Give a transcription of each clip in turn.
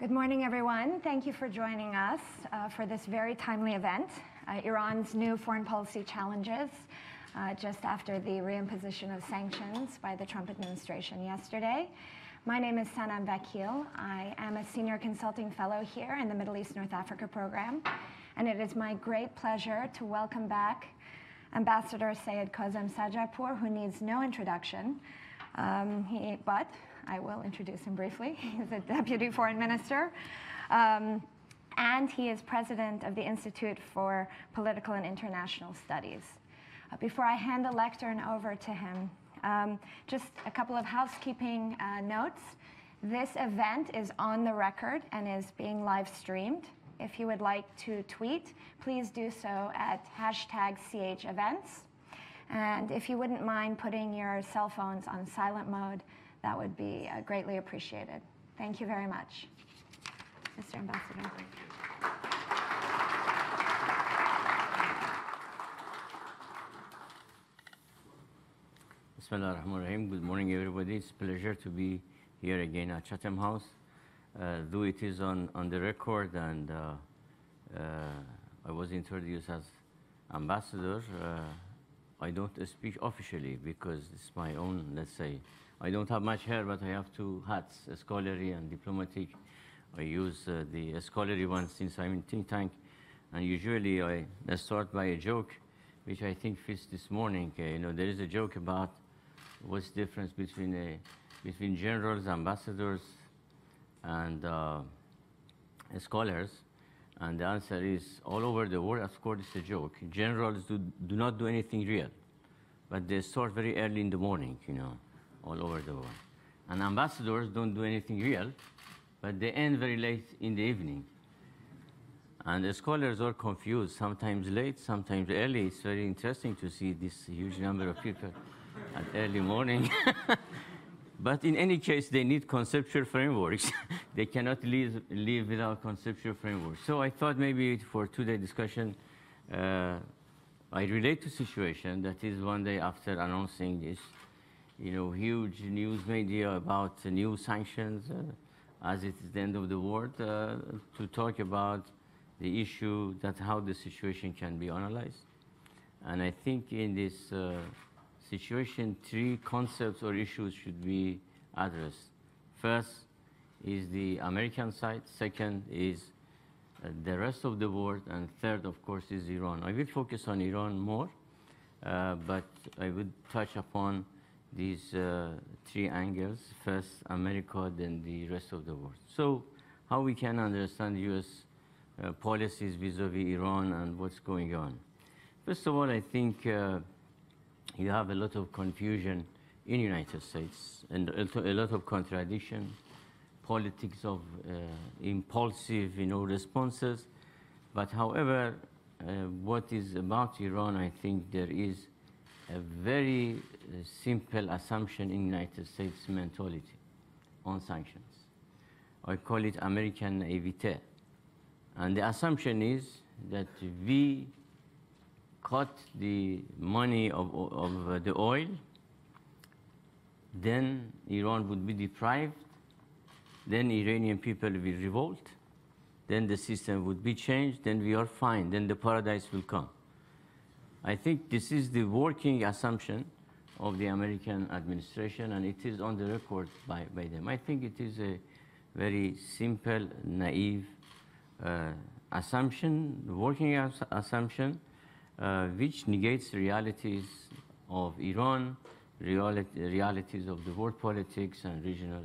Good morning, everyone. Thank you for joining us for this very timely event, Iran's new foreign policy challenges, just after the reimposition of sanctions by the Trump administration yesterday. My name is Sanam Vakil. I am a senior consulting fellow here in the Middle East North Africa program, and it is my great pleasure to welcome back Ambassador Sayed Kazem Sajarpour, who needs no introduction, but I will introduce him briefly. He's a Deputy Foreign Minister, and he is President of the Institute for Political and International Studies. Before I hand the lectern over to him, just a couple of housekeeping notes. This event is on the record and is being live streamed. If you would like to tweet, please do so at #CHEvents. And if you wouldn't mind putting your cell phones on silent mode, that would be greatly appreciated. Thank you very much. Mr. Ambassador. Thank you. Bismillah ar-Rahman ar-Rahim. Good morning, everybody. It's a pleasure to be here again at Chatham House. Though it is on the record and I was introduced as ambassador, I don't speak officially because it's my own, let's say, I don't have much hair, but I have two hats, scholarly and diplomatic. I use the scholarly one since I'm in think tank, and usually I start by a joke, which I think fits this morning. You know, there is a joke about what's the difference between generals, ambassadors, and scholars, and the answer is all over the world. Of course, it's a joke. Generals do not do anything real, but they start very early in the morning, you know, all over the world. And ambassadors don't do anything real, but they end very late in the evening. And the scholars are confused, sometimes late, sometimes early. It's very interesting to see this huge number of people at early morning. But in any case, they need conceptual frameworks. They cannot live without conceptual frameworks. So I thought maybe for today's discussion, I relate to situation that is one day after announcing this, you know, huge news media about new sanctions, as it is the end of the world, to talk about the issue that how the situation can be analyzed. And I think in this situation, three concepts or issues should be addressed. First is the American side, second is the rest of the world, and third, of course, is Iran. I will focus on Iran more, but I would touch upon these three angles. First, America, then the rest of the world. So how we can understand U.S. Policies vis-a-vis Iran and what's going on. First of all, I think you have a lot of confusion in the United States and a lot of contradiction, politics of impulsive, you know, responses. But however, what is about Iran, I think there is a very simple assumption in United States mentality on sanctions. I call it American naivete. And the assumption is that we cut the money of the oil, then Iran would be deprived, then Iranian people will revolt, then the system would be changed, then we are fine, then the paradise will come. I think this is the working assumption of the American administration, and it is on the record by them. I think it is a very simple, naive assumption, working assumption, which negates realities of Iran, realities of the world politics and regional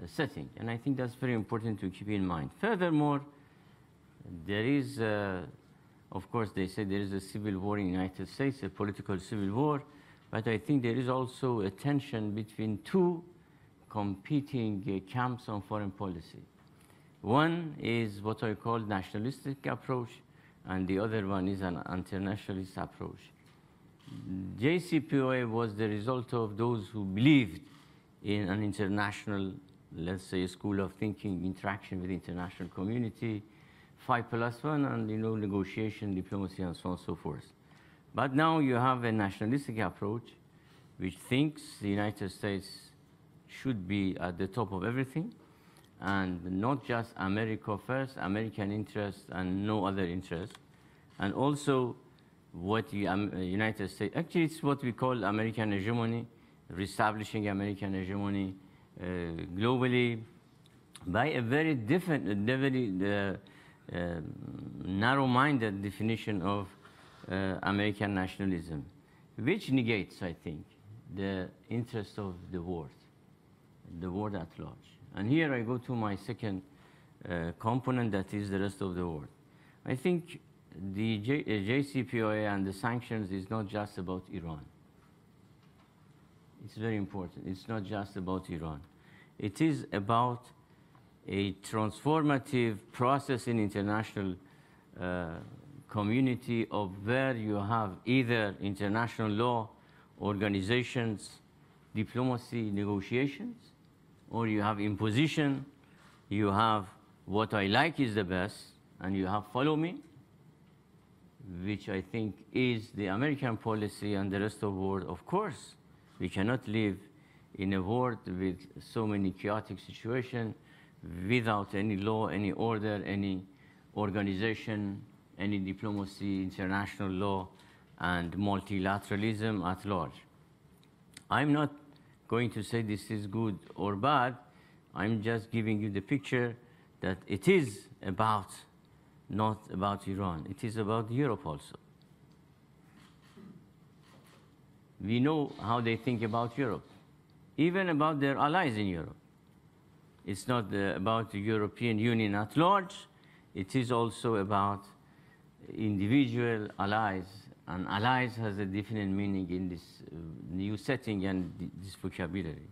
setting. And I think that's very important to keep in mind. Furthermore, there is, of course, they say there is a civil war in the United States, a political civil war, but I think there is also a tension between two competing camps on foreign policy. One is what I call nationalistic approach, and the other one is an internationalist approach. JCPOA was the result of those who believed in an international, let's say, school of thinking, interaction with the international community, 5+1, and, you know, negotiation, diplomacy, and so on and so forth. But now you have a nationalistic approach which thinks the United States should be at the top of everything, and not just America first, American interest and no other interest. And also what the United States, actually it's what we call American hegemony, reestablishing American hegemony globally by a very different, very narrow-minded definition of American nationalism, which negates, I think, the interest of the world at large. And here I go to my second component, that is the rest of the world. I think the JCPOA and the sanctions is not just about Iran. It's very important. It's not just about Iran. It is about a transformative process in international community of where you have either international law, organizations, diplomacy, negotiations, or you have imposition, you have what I like is the best, and you have follow me, which I think is the American policy and the rest of the world. Of course, we cannot live in a world with so many chaotic situations without any law, any order, any organization, any diplomacy, international law, and multilateralism at large. I'm not going to say this is good or bad. I'm just giving you the picture that it is about, not about Iran. It is about Europe also. We know how they think about Europe, even about their allies in Europe. It's not about the European Union at large. It is also about individual allies, and allies has a different meaning in this new setting and this vocabulary.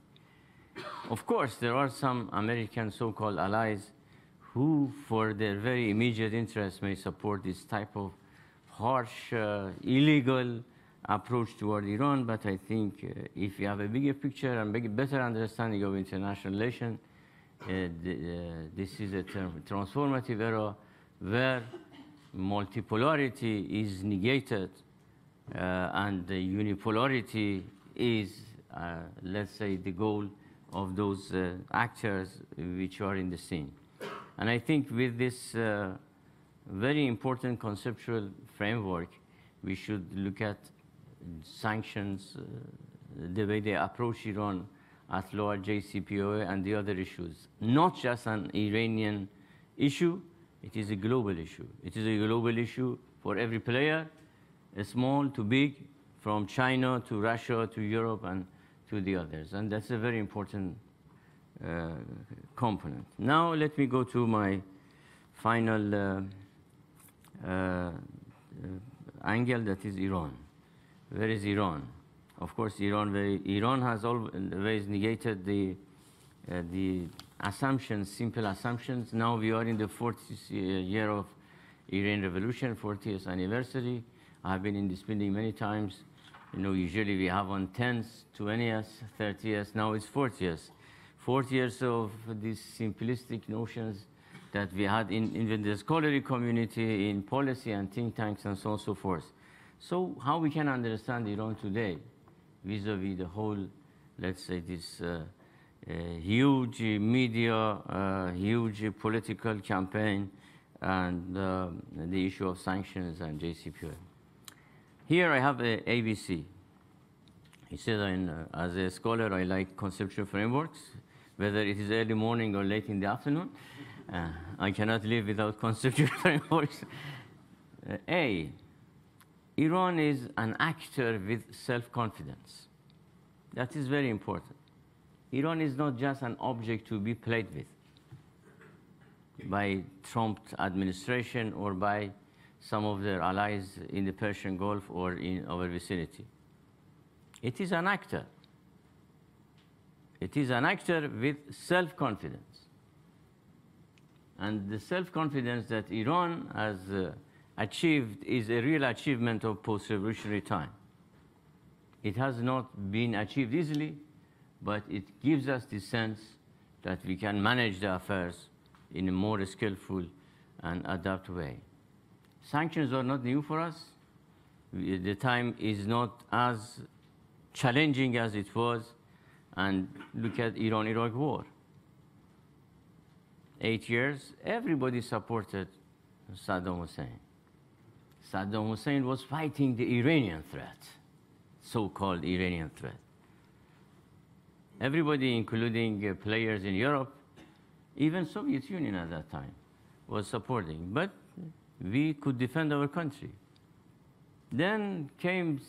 Of course, there are some American so-called allies who, for their very immediate interests, may support this type of harsh, illegal approach toward Iran. But I think if you have a bigger picture and better understanding of international relations, this is a transformative era where multipolarity is negated and the unipolarity is, let's say, the goal of those actors which are in the scene. And I think with this very important conceptual framework, we should look at sanctions, the way they approach Iran at large, JCPOA, and the other issues. Not just an Iranian issue, it is a global issue. It is a global issue for every player, small to big, from China to Russia to Europe and to the others. And that's a very important component. Now let me go to my final angle, that is Iran. Where is Iran? Of course, Iran has always negated the assumptions, simple assumptions. Now we are in the 40th year of Iran Revolution, 40th anniversary. I've been in this building many times. You know, usually we have on 10th, 20th, 30th. Now it's 40th. 40 years of these simplistic notions that we had in the scholarly community, in policy and think tanks and so on and so forth. So how we can understand Iran today vis-a-vis the whole, let's say, this huge media, huge political campaign, and the issue of sanctions and JCPOA. Here I have a ABC. He said, as a scholar, I like conceptual frameworks, whether it is early morning or late in the afternoon. I cannot live without conceptual frameworks. A, Iran is an actor with self-confidence. That is very important. Iran is not just an object to be played with by Trump administration or by some of their allies in the Persian Gulf or in our vicinity. It is an actor. It is an actor with self-confidence. And the self-confidence that Iran has achieved is a real achievement of post-revolutionary time. It has not been achieved easily, but it gives us the sense that we can manage the affairs in a more skillful and adept way. Sanctions are not new for us. The time is not as challenging as it was, and look at Iran-Iraq war. 8 years, everybody supported Saddam Hussein. Saddam Hussein was fighting the Iranian threat, so-called Iranian threat. Everybody, including players in Europe, even Soviet Union at that time, was supporting. But we could defend our country. Then came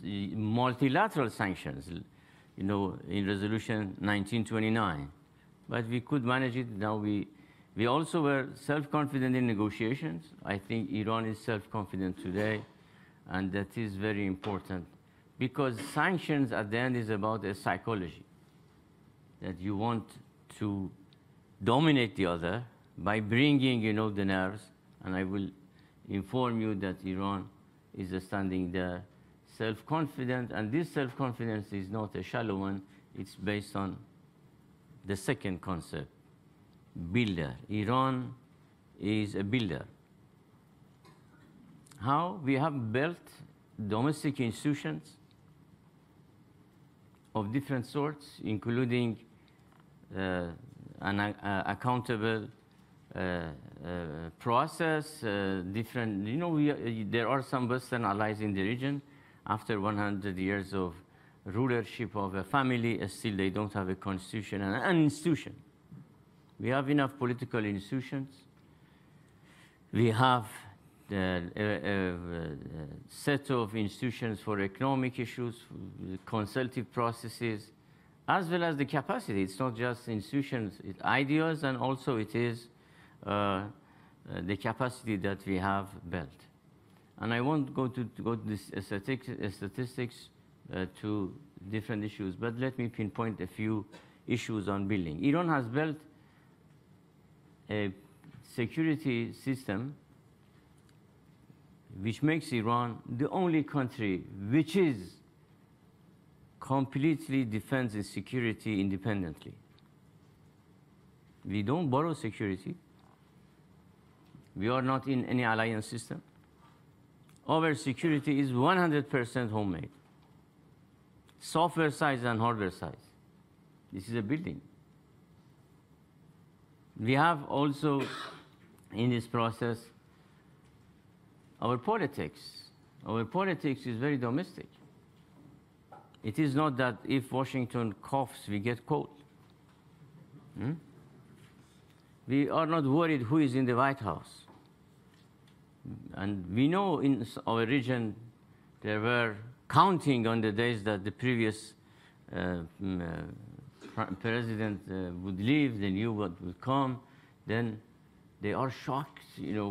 multilateral sanctions, in Resolution 1929. But we could manage it. Now we also were self-confident in negotiations. I think Iran is self-confident today, and that is very important, because sanctions at the end is about a psychology, that you want to dominate the other by bringing, the nerves, and I will inform you that Iran is standing there self-confident, and this self-confidence is not a shallow one. It's based on the second concept, builder. Iran is a builder. How? We have built domestic institutions of different sorts, including an accountable process, different, there are some Western allies in the region. After 100 years of rulership of a family, still they don't have a constitution and an institution. We have enough political institutions. We have a set of institutions for economic issues, consultative processes, as well as the capacity. It's not just institutions, it's ideas, and also it is the capacity that we have built. And I won't go to this statistics to different issues, but let me pinpoint a few issues on building. Iran has built a security system which makes Iran the only country which is completely defends its security independently. We don't borrow security. We are not in any alliance system. Our security is 100% homemade. Software size and hardware size. This is a building. We have also, in this process, our politics. Our politics is very domestic. It is not that if Washington coughs, we get cold. We are not worried who is in the White House. And we know in our region there were counting on the days that the previous president would leave, they knew what would come. Then they are shocked,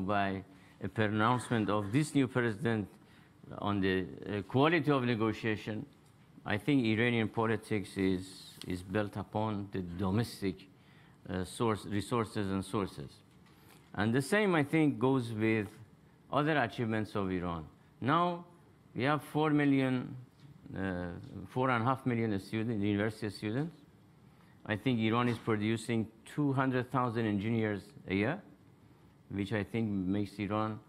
by a pronouncement of this new president on the quality of negotiation. I think Iranian politics is built upon the domestic resources and sources. And the same, I think, goes with other achievements of Iran. Now, we have 4.5 million students, university students. I think Iran is producing 200,000 engineers a year, which I think makes Iran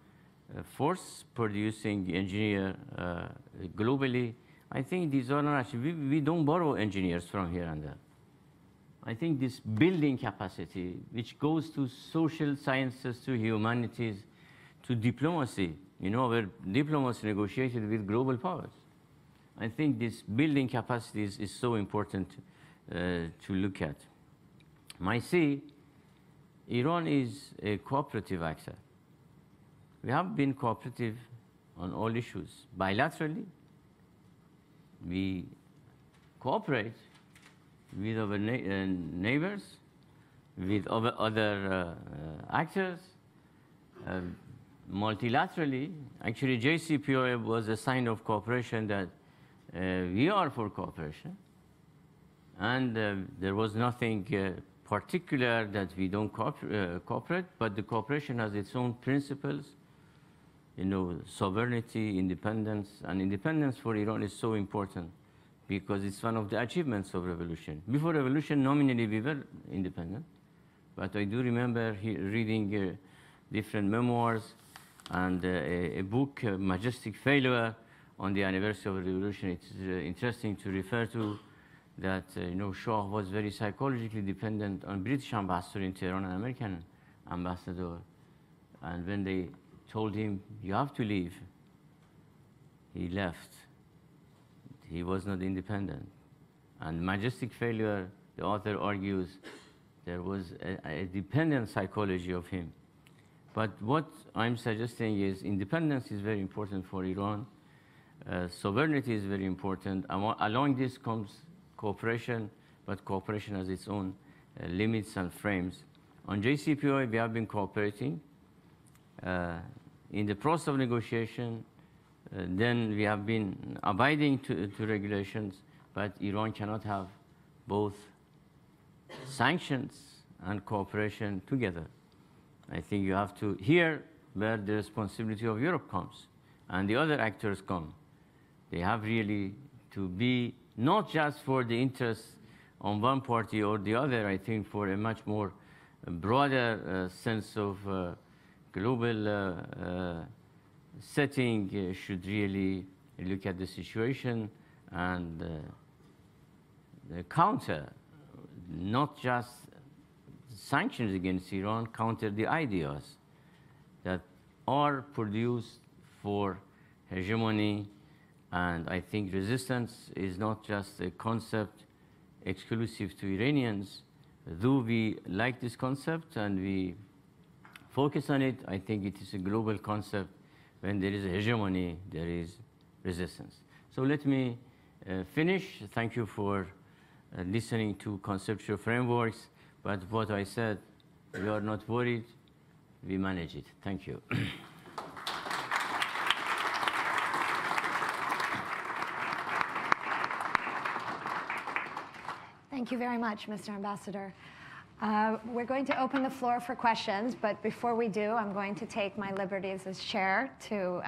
force producing engineer globally. I think these are not actually, we don't borrow engineers from here and there. I think this building capacity, which goes to social sciences, to humanities, to diplomacy, where diplomacy negotiated with global powers. I think this building capacity is so important to look at. I see Iran is a cooperative actor. We have been cooperative on all issues. Bilaterally, we cooperate with our neighbors, with other actors. Multilaterally, actually JCPOA was a sign of cooperation that we are for cooperation. And there was nothing particular that we don't cooperate, but the cooperation has its own principles, sovereignty, independence. And independence for Iran is so important because it's one of the achievements of revolution. Before revolution, nominally we were independent, but I do remember reading different memoirs and a book, Majestic Failure, on the anniversary of the revolution. It's interesting to refer to. that Shah was very psychologically dependent on British ambassador in Tehran and American ambassador. And when they told him, you have to leave, he left. He was not independent. And Majestic Failure, the author argues, there was a dependent psychology of him. But what I'm suggesting is independence is very important for Iran. Sovereignty is very important. Along this comes cooperation, but cooperation has its own limits and frames. On JCPOA, we have been cooperating. In the process of negotiation, then we have been abiding to regulations, but Iran cannot have both sanctions and cooperation together. I think you have to, here where the responsibility of Europe comes and the other actors come. They have really to be not just for the interests on one party or the other, I think for a much more broader sense of global setting should really look at the situation and counter, not just sanctions against Iran, counter the ideas that are produced for hegemony. And I think resistance is not just a concept exclusive to Iranians. Though we like this concept and we focus on it, I think it is a global concept. When there is a hegemony, there is resistance. So let me finish. Thank you for listening to conceptual frameworks. But what I said, we are not worried. We manage it. Thank you. Thank you very much, Mr. Ambassador. We're going to open the floor for questions, but before we do, I'm going to take my liberties as chair to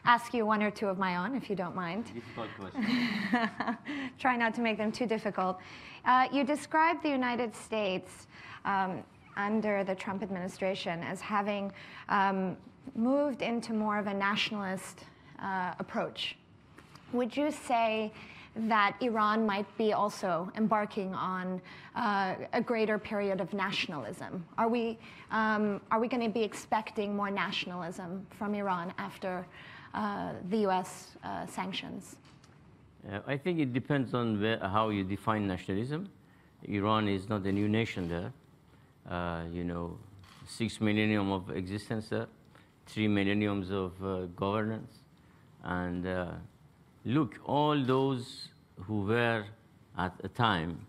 ask you one or two of my own, if you don't mind. Difficult question. Try not to make them too difficult. You described the United States under the Trump administration as having moved into more of a nationalist approach. Would you say that Iran might be also embarking on a greater period of nationalism? Are we going to be expecting more nationalism from Iran after the U.S. sanctions? I think it depends on how you define nationalism. Iran is not a new nation there. 6 millennium of existence there, 3 millenniums of governance. And look, all those who were at a time,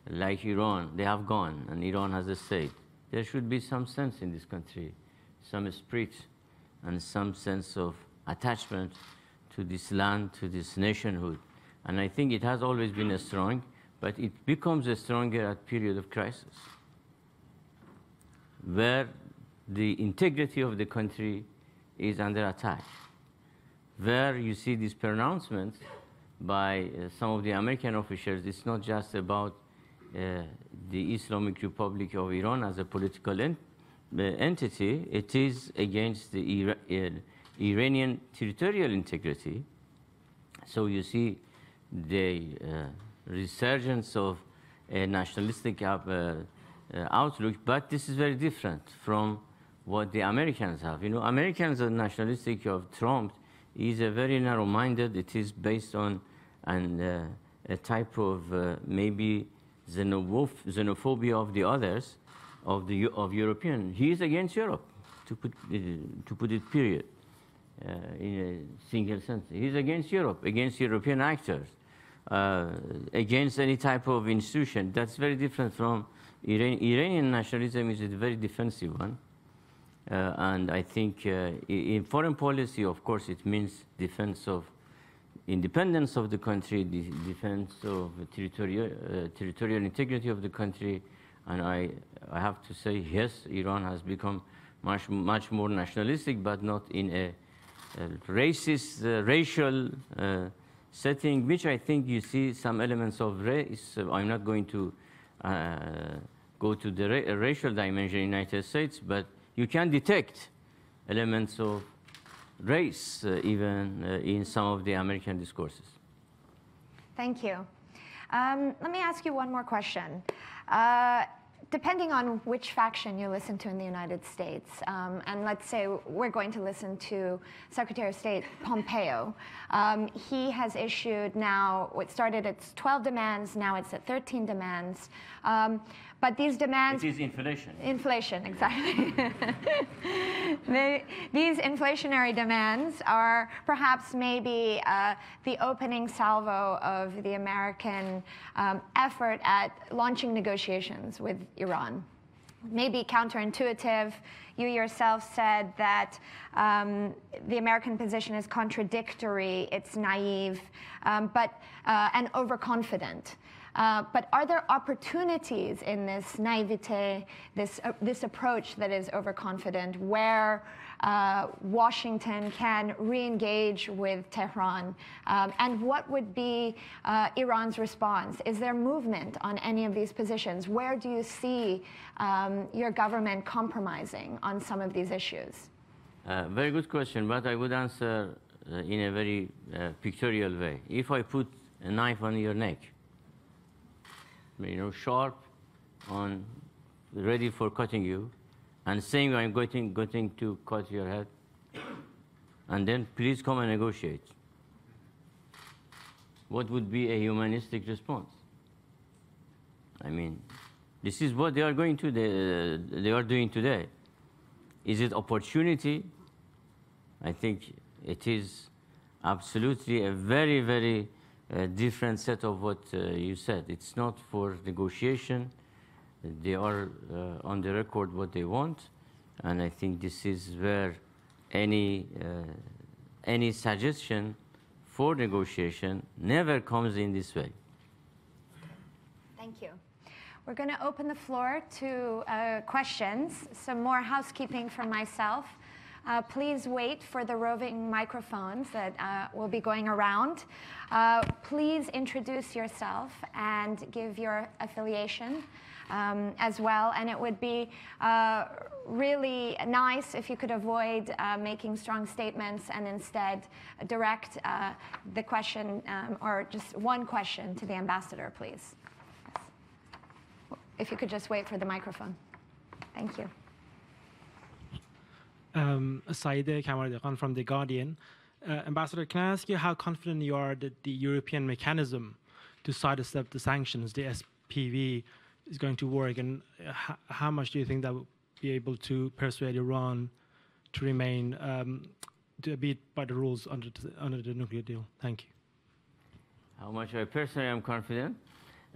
like Iran, they have gone, and Iran has a state. There should be some sense in this country, some esprit, and some sense of attachment to this land, to this nationhood. And I think it has always been strong, but it becomes stronger at period of crisis, where the integrity of the country is under attack, where you see these pronouncements by some of the American officials. It's not just about the Islamic Republic of Iran as a political entity. It is against the Iranian territorial integrity. So you see the resurgence of a nationalistic outlook, but this is very different from what the Americans have. Americans are nationalistic of Trump is a very narrow-minded. It is based on a type of maybe xenophobia of the others, of European. He is against Europe, to put it period, in a single sentence. He is against Europe, against European actors, against any type of institution. That's very different from Iranian nationalism. Is a very defensive one. And I think in foreign policy, of course, it means defense of independence of the country, defense of territorial integrity of the country. And I have to say, yes, Iran has become much more nationalistic, but not in a racist, racial setting, which I think you see some elements of race. I'm not going to go to the racial dimension in the United States, but you can detect elements of race even in some of the American discourses. Thank you. Let me ask you one more question. Depending on which faction you listen to in the United States, and let's say we're going to listen to Secretary of State Pompeo, he has issued now, what started at 12 demands, now it's at 13 demands. But these demands... It is inflation. Inflation, exactly. These inflationary demands are perhaps maybe the opening salvo of the American effort at launching negotiations with Iran. Maybe counterintuitive. You yourself said that the American position is contradictory, it's naive, and overconfident. But are there opportunities in this naivete, this approach that is overconfident, where Washington can re-engage with Tehran? And what would be Iran's response? Is there movement on any of these positions? Where do you see your government compromising on some of these issues? Very good question, but I would answer in a very pictorial way. If I put a knife on your neck, sharp, ready for cutting you, and saying I'm going to cut your head, and then please come and negotiate. What would be a humanistic response? I mean, this is what they are doing today. Is it opportunity? I think it is absolutely a very, very different set of what you said. It's not for negotiation. They are on the record what they want, and I think this is where any suggestion for negotiation never comes in this way. Thank you. We're going to open the floor to questions. Some more housekeeping from myself. Please wait for the roving microphones that will be going around. Please introduce yourself and give your affiliation as well. And it would be really nice if you could avoid making strong statements and instead direct the question or just one question to the ambassador, please. Yes. If you could just wait for the microphone. Thank you. Saeed Kamardekan from The Guardian. Ambassador, can I ask you how confident you are that the European mechanism to sidestep the sanctions, the SPV, is going to work, and how much do you think that will be able to persuade Iran to remain, to abide by the rules under the nuclear deal? Thank you. How much I personally am confident?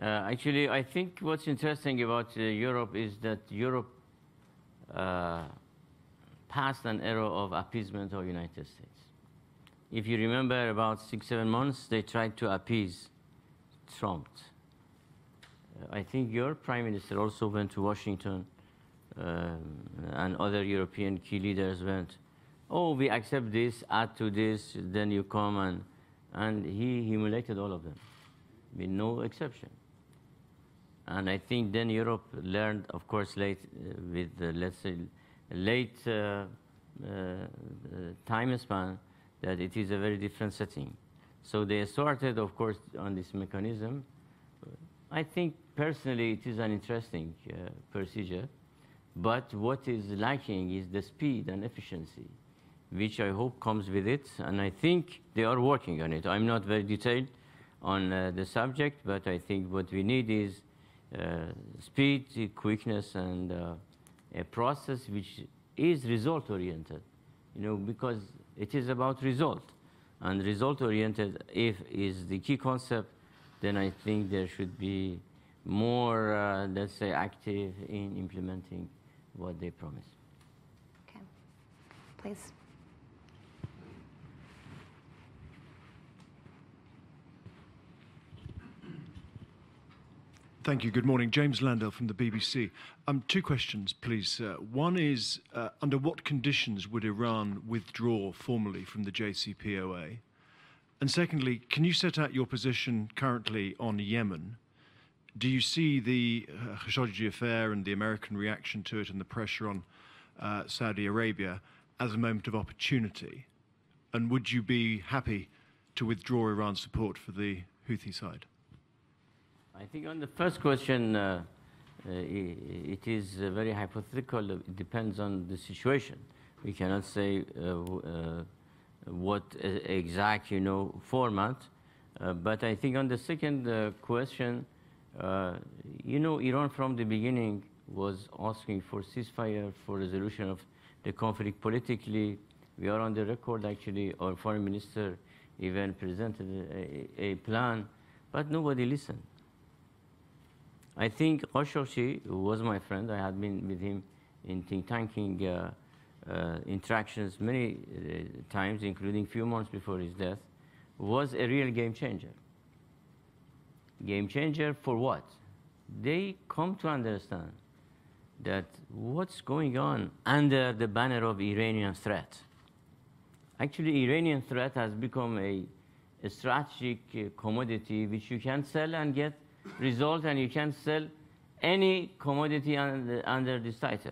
Actually, I think what's interesting about Europe is that Europe passed an era of appeasement of the United States. If you remember, about 6-7 months, they tried to appease Trump. I think your prime minister also went to Washington, and other European key leaders went, oh, we accept this, add to this, then you come, and he humiliated all of them, with no exception. And I think then Europe learned, of course, late, with, let's say, late time span, that it is a very different setting. So they started, of course, on this mechanism. I think personally it is an interesting procedure, but what is lacking is the speed and efficiency, which I hope comes with it, and I think they are working on it. I'm not very detailed on the subject, but I think what we need is speed, quickness, and a process which is result-oriented, because it is about result. And result-oriented, if is the key concept, then I think there should be more, let's say, active in implementing what they promise. Okay, please. Thank you. Good morning. James Landell from the BBC. Two questions, please. One is, under what conditions would Iran withdraw formally from the JCPOA? And secondly, can you set out your position currently on Yemen? Do you see the Khashoggi affair and the American reaction to it and the pressure on Saudi Arabia as a moment of opportunity? And would you be happy to withdraw Iran's support for the Houthi side? I think on the first question, it is very hypothetical. It depends on the situation. We cannot say what exact, format. But I think on the second question, Iran from the beginning was asking for ceasefire, for resolution of the conflict politically. We are on the record, actually. Our foreign minister even presented a plan, but nobody listened. I think Khashoggi, who was my friend, I had been with him in think tanking interactions many times, including a few months before his death, was a real game changer. Game changer for what? They come to understand that what's going on under the banner of Iranian threat. Actually, Iranian threat has become a strategic commodity which you can sell and get result, and you can sell any commodity under this title.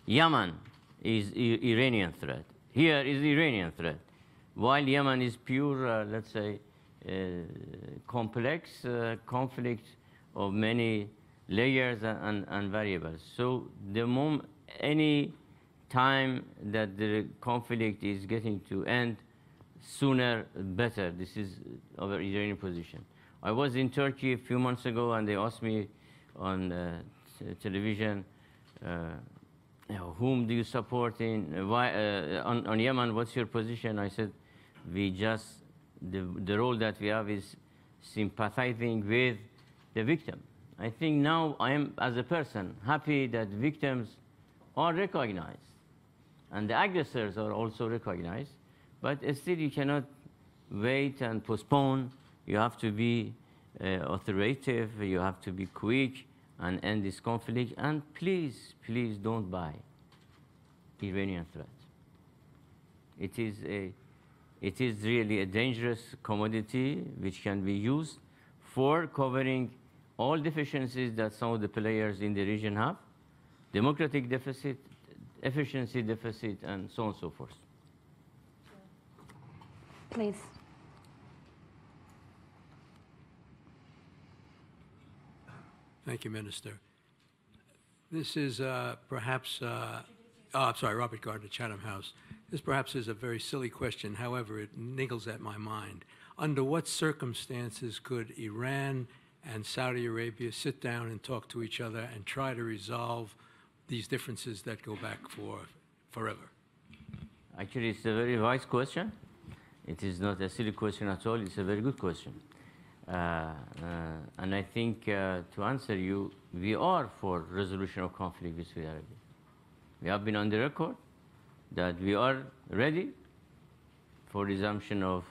Yemen is Iranian threat. Here is Iranian threat. While Yemen is pure, let's say, complex conflict of many layers and variables. So the moment, any time that the conflict is getting to end, sooner better. This is our Iranian position. I was in Turkey a few months ago, and they asked me on television, whom do you support on Yemen? What's your position? I said, the role that we have is sympathizing with the victim. I think now I am, as a person, happy that victims are recognized, and the aggressors are also recognized. But still, you cannot wait and postpone. You have to be authoritative. You have to be quick and end this conflict. And please, please don't buy Iranian threat. It is really a dangerous commodity which can be used for covering all deficiencies that some of the players in the region have: democratic deficit, efficiency deficit, and so on and so forth. Please. Thank you, Minister. This is perhaps, I'm sorry, Robert Gardner, Chatham House. This perhaps is a very silly question. However, it niggles at my mind. Under what circumstances could Iran and Saudi Arabia sit down and talk to each other and try to resolve these differences that go back forever? Actually, it's a very wise question. It is not a silly question at all. It's a very good question. And I think to answer you, we are for resolution of conflict with Saudi Arabia. We have been on the record that we are ready for resumption of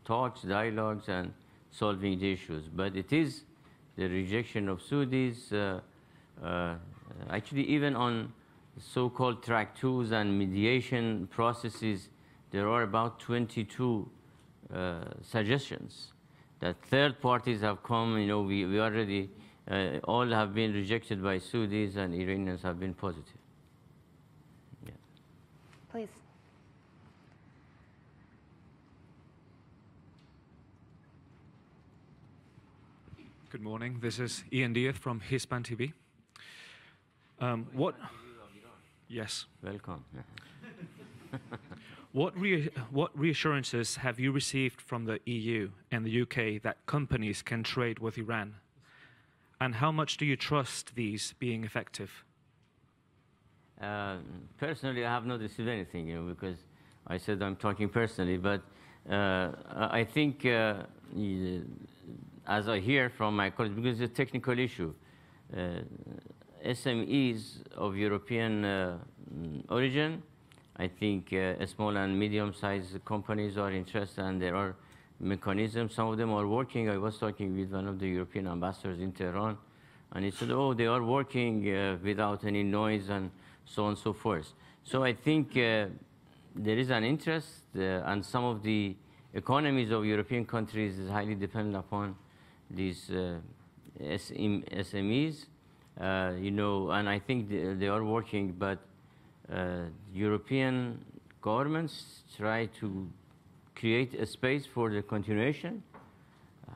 talks, dialogues, and solving the issues. But it is the rejection of Saudis, actually even on so-called track twos and mediation processes, there are about 22 suggestions that third parties have come. We already, all have been rejected by Saudis, and Iranians have been positive. Yeah. Please. Good morning. This is Ian Diaz from Hispan TV. Yes. Welcome. What reassurances have you received from the EU and the UK that companies can trade with Iran? And how much do you trust these being effective? Personally, I have not received anything, because I said I'm talking personally. But I think, as I hear from my colleagues, because it's a technical issue, SMEs of European origin, I think small and medium-sized companies are interested, and there are mechanisms. Some of them are working. I was talking with one of the European ambassadors in Tehran, and he said, oh, they are working without any noise and so on and so forth. So I think there is an interest, and some of the economies of European countries is highly dependent upon these SMEs, and I think they are working, but European governments try to create a space for the continuation.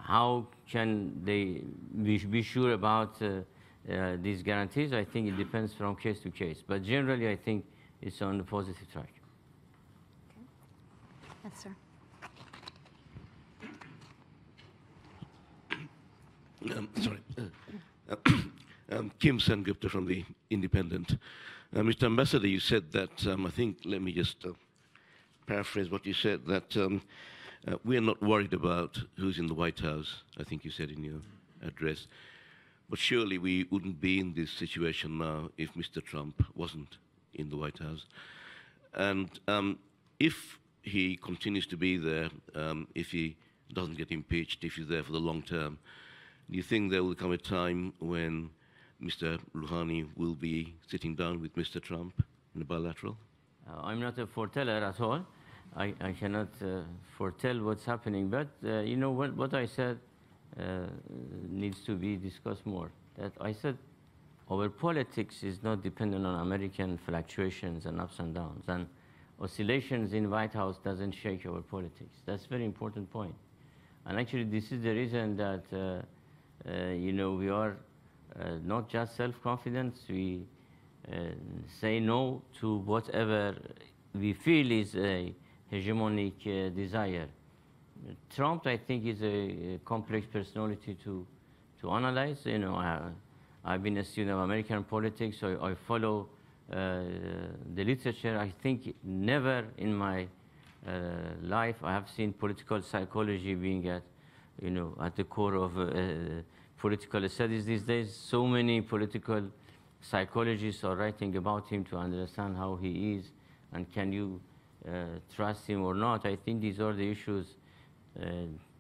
how can they be sure about these guarantees? I think it depends from case to case. But generally, I think it's on the positive track. Okay. Yes, sir. Kim Sengupta from The Independent. Mr. Ambassador, you said that, I think, let me just paraphrase what you said, that we are not worried about who's in the White House, I think you said in your address. But surely we wouldn't be in this situation now if Mr. Trump wasn't in the White House. And if he continues to be there, if he doesn't get impeached, if he's there for the long term, do you think there will come a time when Mr. Rouhani will be sitting down with Mr. Trump in a bilateral? I'm not a foreteller at all. I cannot foretell what's happening. But you know what I said needs to be discussed more. That I said our politics is not dependent on American fluctuations and ups and downs. And oscillations in White House doesn't shake our politics. That's a very important point. And actually, this is the reason that you know, we are not just self-confident, we say no to whatever we feel is a hegemonic desire. Trump, I think, is a complex personality to analyze. You know, I've been a student of American politics, so I follow the literature. I think never in my life I have seen political psychology being at the core of political studies these days. So many political psychologists are writing about him to understand how he is and can you trust him or not. I think these are the issues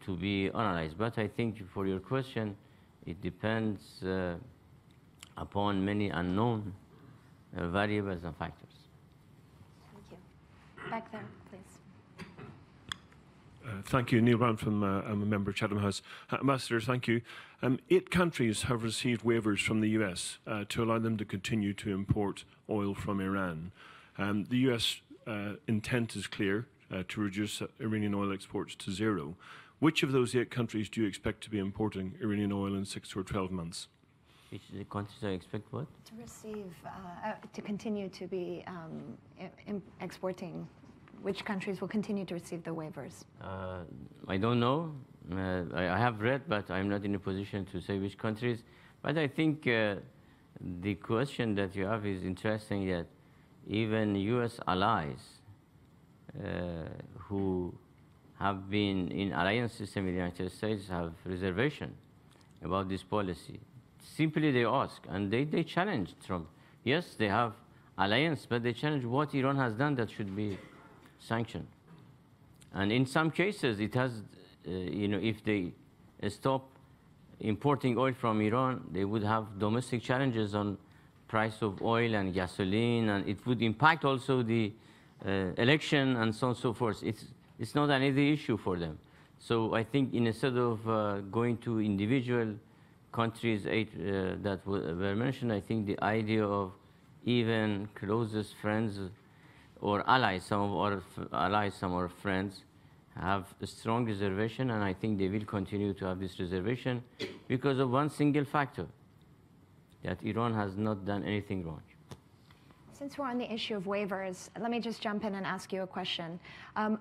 to be analyzed. But I think for your question, it depends upon many unknown variables and factors. Thank you. Back there, please. Thank you. Neil Brown from, I'm a member of Chatham House. Ambassador, thank you. 8 countries have received waivers from the US to allow them to continue to import oil from Iran. The US intent is clear, to reduce Iranian oil exports to 0. Which of those 8 countries do you expect to be importing Iranian oil in 6 or 12 months? Which the countries I expect what? To receive, to continue to be exporting. Which countries will continue to receive the waivers? I don't know. I have read, but I'm not in a position to say which countries. But I think the question that you have is interesting, that even US allies who have been in alliance system with the United States have reservation about this policy. Simply they ask, and they challenge Trump. Yes, they have alliance, but they challenge what Iran has done that should be sanctioned. And in some cases, it has, if they stop importing oil from Iran, they would have domestic challenges on price of oil and gasoline, and it would impact also the election and so on and so forth. It's not an easy issue for them. So I think instead of going to individual countries that were mentioned, I think the idea of even closest friends or allies, some of our allies, some of our friends, have a strong reservation, and I think they will continue to have this reservation because of one single factor, that Iran has not done anything wrong. Since we're on the issue of waivers, let me just jump in and ask you a question.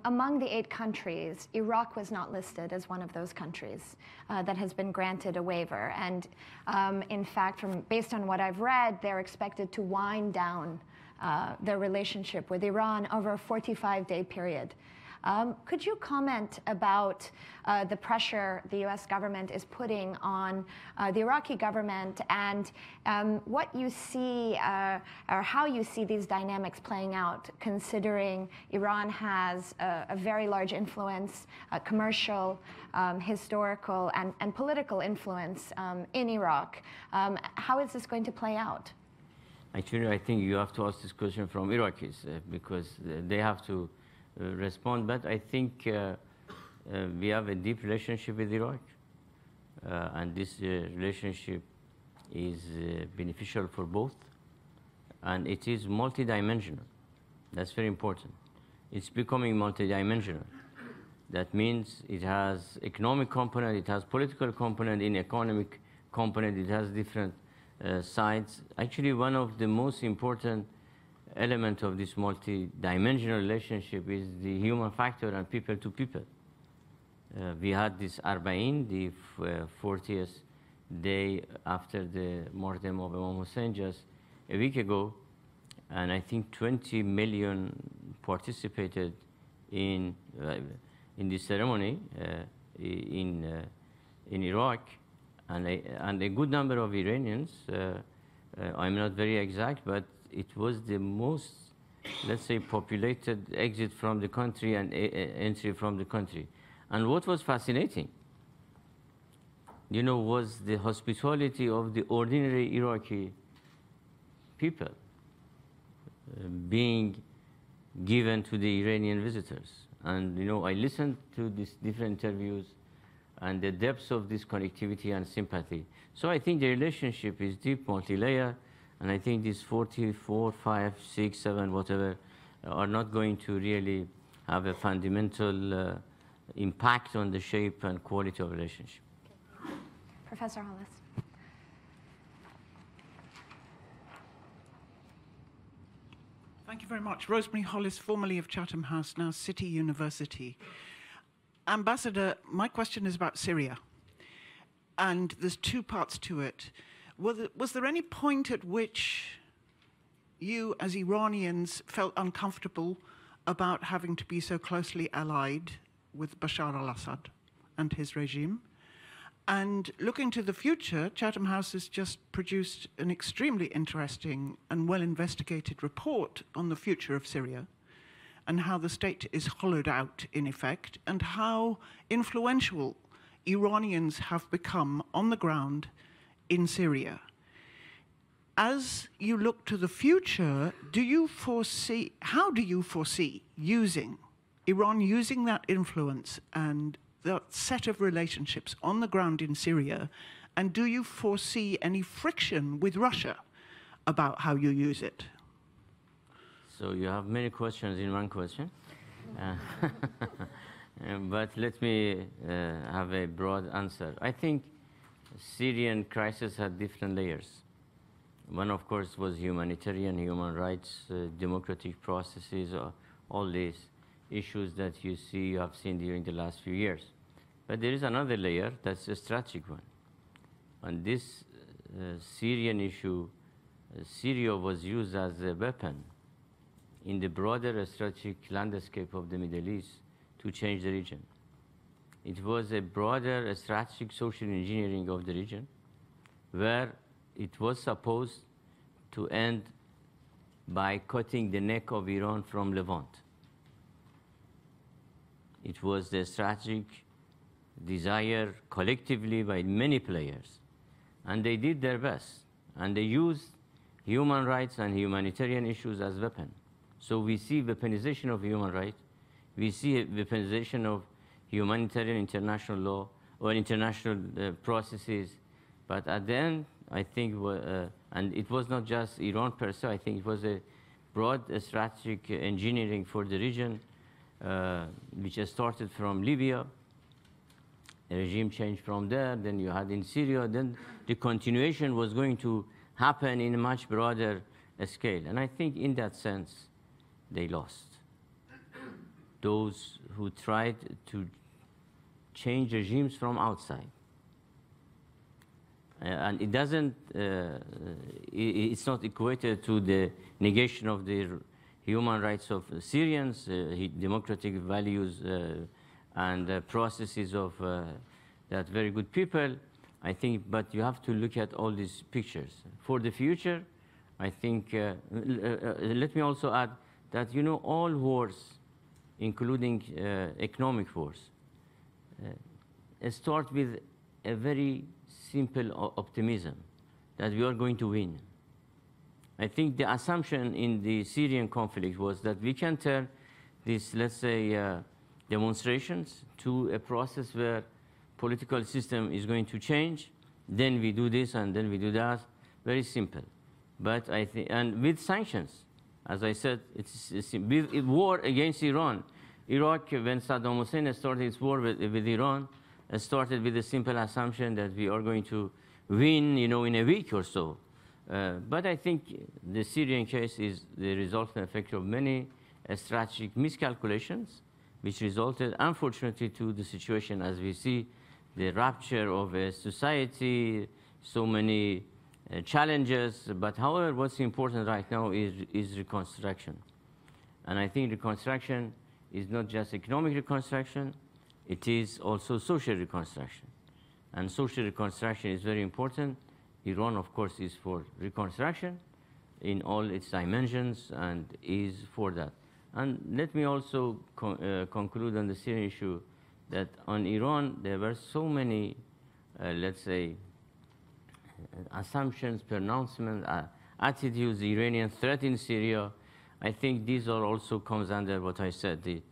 Among the 8 countries, Iraq was not listed as one of those countries that has been granted a waiver. And in fact, based on what I've read, they're expected to wind down their relationship with Iran over a 45-day period. Could you comment about the pressure the U.S. government is putting on the Iraqi government and what you see or how you see these dynamics playing out, considering Iran has a very large influence, commercial, historical, and political influence in Iraq? How is this going to play out? Actually, I think you have to ask this question from Iraqis because they have to respond. But I think we have a deep relationship with Iraq, and this relationship is beneficial for both, and it is multidimensional. That's very important. It's becoming multidimensional. That means it has economic component, it has political component. In economic component, it has different sides. Actually, one of the most important element of this multi-dimensional relationship is the human factor and people to people. We had this Arba'in, the 40th day after the martyrdom of Imam Hussein just a week ago, and I think 20 million participated in this ceremony in Iraq, and a good number of Iranians. I'm not very exact, but it was the most, let's say, populated exit from the country and entry from the country. And what was fascinating, you know, was the hospitality of the ordinary Iraqi people being given to the Iranian visitors. And, you know, I listened to these different interviews and the depths of this connectivity and sympathy. So I think the relationship is deep, multi-layer, and I think these 44, 5, 6, 7, whatever, are not going to really have a fundamental impact on the shape and quality of relationship. Professor Hollis. Thank you very much. Rosemary Hollis, formerly of Chatham House, now City University. Ambassador, my question is about Syria. And there's two parts to it. Was there any point at which you, as Iranians, felt uncomfortable about having to be so closely allied with Bashar al-Assad and his regime? And looking to the future, Chatham House has just produced an extremely interesting and well-investigated report on the future of Syria and how the state is hollowed out, in effect, and how influential Iranians have become on the ground in Syria. As you look to the future, how do you foresee Iran using that influence and that set of relationships on the ground in Syria, and do you foresee any friction with Russia about how you use it? So you have many questions in one question. But let me have a broad answer. I think Syrian crisis had different layers. One, of course, was humanitarian, human rights, democratic processes, all these issues that you have seen during the last few years. But there is another layer that's a strategic one. On this Syrian issue, Syria was used as a weapon in the broader strategic landscape of the Middle East to change the region. It was a broader strategic social engineering of the region where it was supposed to end by cutting the neck of Iran from Levant. It was the strategic desire collectively by many players. And they did their best. And they used human rights and humanitarian issues as weapons. So we see weaponization of human rights. We see a weaponization of humanitarian international law or international processes. But at the end, I think, and it was not just Iran per se, I think it was a broad strategic engineering for the region, which started from Libya. A regime change from there, then you had in Syria, then the continuation was going to happen in a much broader scale. And I think in that sense, they lost. Those who tried to change regimes from outside. And it doesn't, it's not equated to the negation of the human rights of Syrians, democratic values, and processes of that very good people, I think, but you have to look at all these pictures. For the future, I think, let me also add that, you know, all wars, including economic wars, start with a very simple optimism that we are going to win. I think the assumption in the Syrian conflict was that we can turn this, let's say, demonstrations to a process where political system is going to change, then we do this and then we do that. Very simple. But I think, and with sanctions, as I said, it's with war against Iran, Iraq, when Saddam Hussein started his war with Iran, started with the simple assumption that we are going to win, in a week or so. But I think the Syrian case is the resultant effect of many strategic miscalculations, which resulted, unfortunately, to the situation as we see, the rupture of a society, so many challenges. But however, what's important right now is reconstruction. And I think reconstruction is not just economic reconstruction, it is also social reconstruction. And social reconstruction is very important. Iran, of course, is for reconstruction in all its dimensions and is for that. And let me also conclude on the Syrian issue that on Iran, there were so many, let's say, assumptions, pronouncements, attitudes, the Iranian threat in Syria. I think these all also comes under what I said, the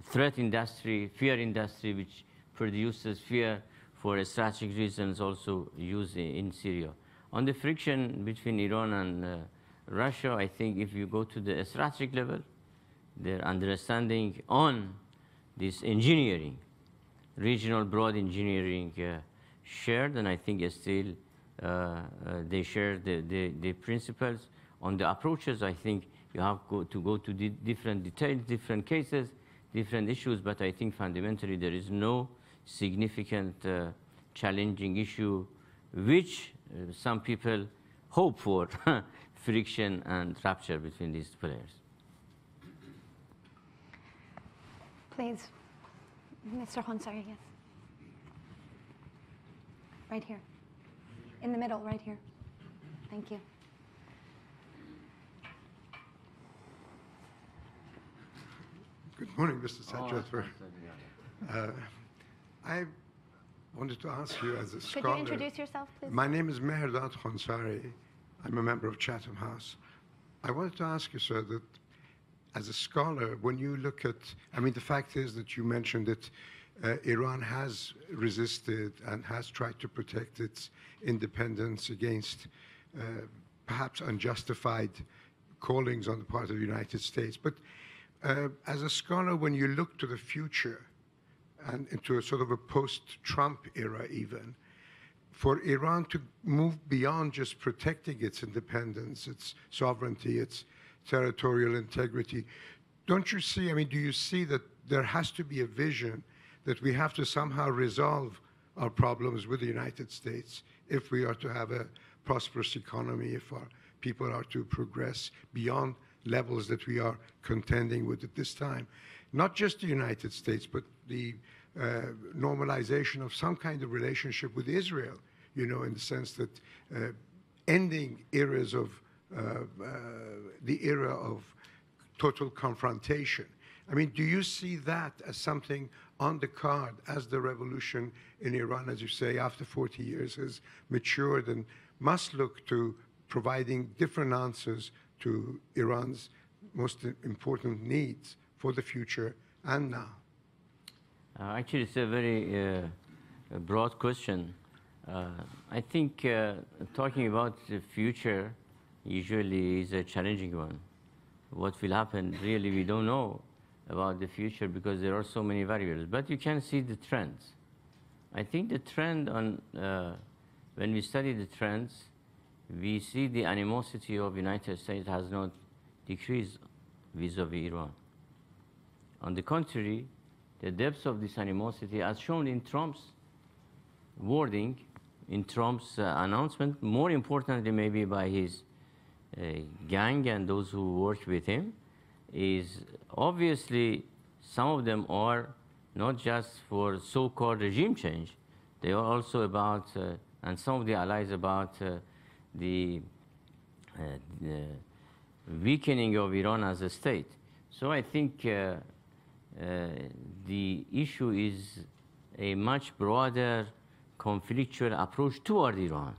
threat industry, fear industry, which produces fear for strategic reasons also used in Syria. On the friction between Iran and Russia, I think if you go to the strategic level, their understanding on this engineering, regional broad engineering shared, and I think still they share the principles. On the approaches, I think you have to go to different details, different cases, different issues, but I think fundamentally there is no significant challenging issue which some people hope for, friction and rupture between these players. Please, Mr. Khonsari, yes. Right here. In the middle, right here. Thank you. Good morning, Mr. Sajjad. I wanted to ask you as a scholar. Could you introduce yourself, please? My name is Mehrdad Khonsari. I'm a member of Chatham House. I wanted to ask you, sir, that as a scholar, when you look at, the fact is that you mentioned that Iran has resisted and has tried to protect its independence against perhaps unjustified callings on the part of the United States. But as a scholar, when you look to the future and into a sort of a post-Trump era even, for Iran to move beyond just protecting its independence, its sovereignty, its territorial integrity, don't you see, do you see that there has to be a vision that we have to somehow resolve our problems with the United States if we are to have a prosperous economy, if our people are to progress beyond levels that we are contending with at this time? Not just the United States, but the normalization of some kind of relationship with Israel, in the sense that ending eras of the era of total confrontation. Do you see that as something on the card as the revolution in Iran, as you say, after 40 years has matured and must look to providing different answers to Iran's most important needs for the future and now? Actually, it's a very broad question. I think talking about the future usually is a challenging one. What will happen, really, we don't know about the future because there are so many variables. But you can see the trends. I think the trend on, when we study the trends, we see the animosity of the United States has not decreased vis-a-vis Iran. On the contrary, the depth of this animosity, as shown in Trump's wording, in Trump's announcement, more importantly maybe by his gang and those who work with him, is obviously some of them are not just for so-called regime change, they are also about, and some of the allies about the weakening of Iran as a state. So I think the issue is a much broader conflictual approach toward Iran.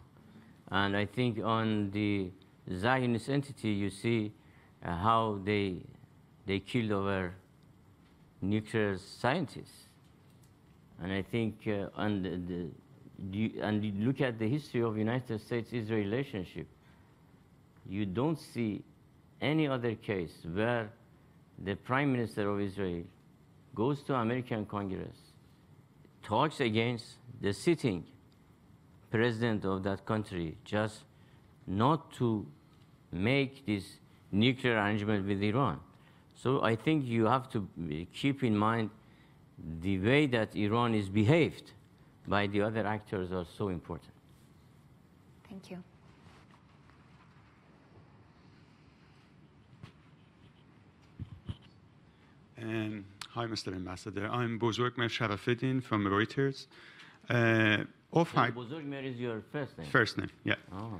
And I think on the Zionist entity, you see how they killed our nuclear scientists. And I think, and you look at the history of United States-Israel relationship, you don't see any other case where the Prime Minister of Israel goes to American Congress, talks against the sitting president of that country just not to make this nuclear arrangement with Iran. So I think you have to keep in mind the way that Iran is behaved by the other actors are so important. Thank you. Hi, Mr. Ambassador. I'm Bozorgmer Sharafeddin from Reuters. OFAC. Bozorgmer is your first name? First name, yeah. Oh.